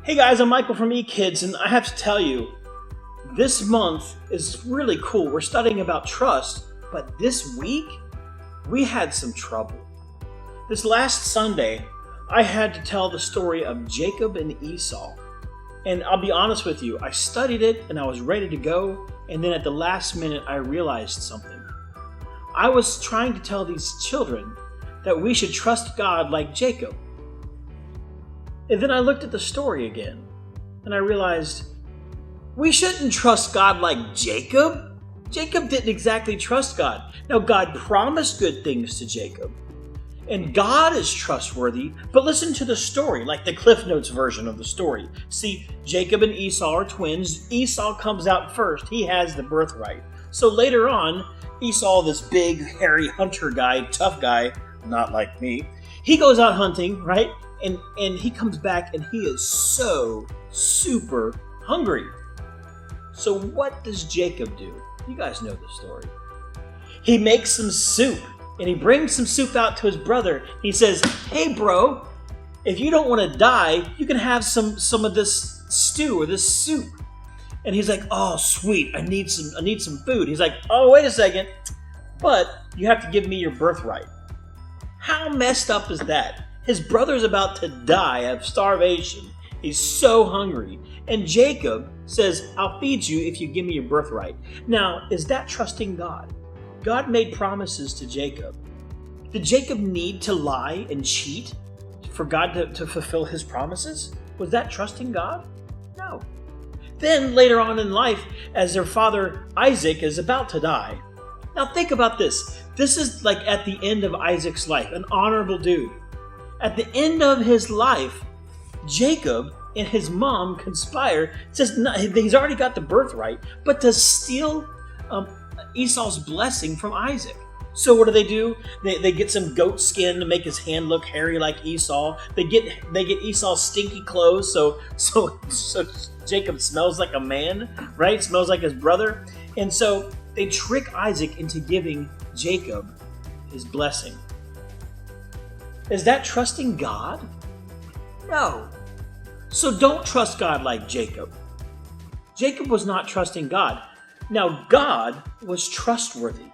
Hey guys, I'm Michael from Ekids, and I have to tell you, this month is really cool. We're studying about trust, but this week, we had some trouble. This last Sunday, I had to tell the story of Jacob and Esau. And I'll be honest with you, I studied it and I was ready to go, and then at the last minute, I realized something. I was trying to tell these children that we should trust God like Jacob. And then I looked at the story again, and I realized we shouldn't trust God like Jacob. Jacob didn't exactly trust God. Now, God promised good things to Jacob, and God is trustworthy, but listen to the story, like the Cliff Notes version of the story. See, Jacob and Esau are twins. Esau comes out first. He has the birthright. So later on, Esau, this big, hairy hunter guy, tough guy, not like me, he goes out hunting, right? And he comes back and he is so super hungry. So what does Jacob do? You guys know the story. He makes some soup and he brings some soup out to his brother. He says, "Hey bro, if you don't want to die, you can have some of this stew or this soup." And he's like, "Oh sweet, I need some food." He's like, "Oh, wait a second, but you have to give me your birthright." How messed up is that? His brother's about to die of starvation. He's so hungry. And Jacob says, "I'll feed you if you give me your birthright." Now, is that trusting God? God made promises to Jacob. Did Jacob need to lie and cheat for God to fulfill his promises? Was that trusting God? No. Then later on in life, as their father Isaac is about to die. Now think about this. This is like at the end of Isaac's life, an honorable dude. At the end of his life, Jacob and his mom conspire, he's already got the birthright, but to steal Esau's blessing from Isaac. So what do? They get some goat skin to make his hand look hairy like Esau. They get Esau's stinky clothes, so Jacob smells like a man, right? Smells like his brother. And so they trick Isaac into giving Jacob his blessing. Is that trusting God? No. So don't trust God like Jacob. Jacob was not trusting God. Now, God was trustworthy.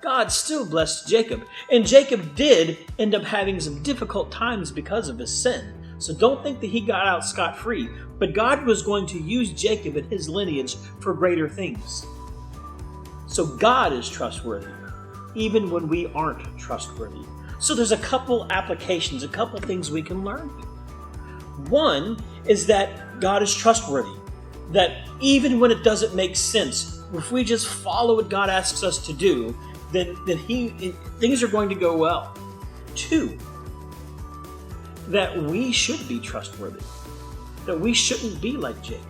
God still blessed Jacob. And Jacob did end up having some difficult times because of his sin. So don't think that he got out scot-free. But God was going to use Jacob and his lineage for greater things. So God is trustworthy, even when we aren't trustworthy. So there's a couple applications, a couple things we can learn here. One is that God is trustworthy, that even when it doesn't make sense, if we just follow what God asks us to do, then things are going to go well. Two, that we should be trustworthy, that we shouldn't be like Jacob,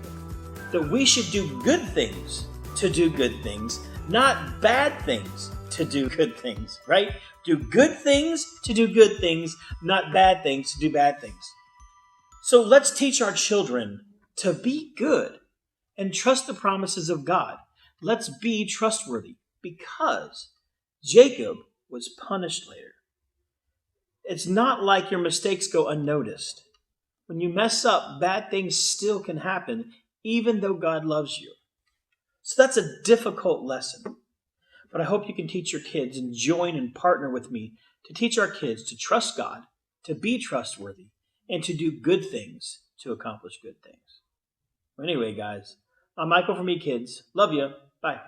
that we should do good things to do good things, not bad things to do good things, right? Do good things to do good things, not bad things to do bad things. So let's teach our children to be good and trust the promises of God. Let's be trustworthy because Jacob was punished later. It's not like your mistakes go unnoticed. When you mess up, bad things still can happen, even though God loves you. So that's a difficult lesson. But I hope you can teach your kids and join and partner with me to teach our kids to trust God, to be trustworthy, and to do good things to accomplish good things. Anyway, guys, I'm Michael from Ekids. Love you. Bye.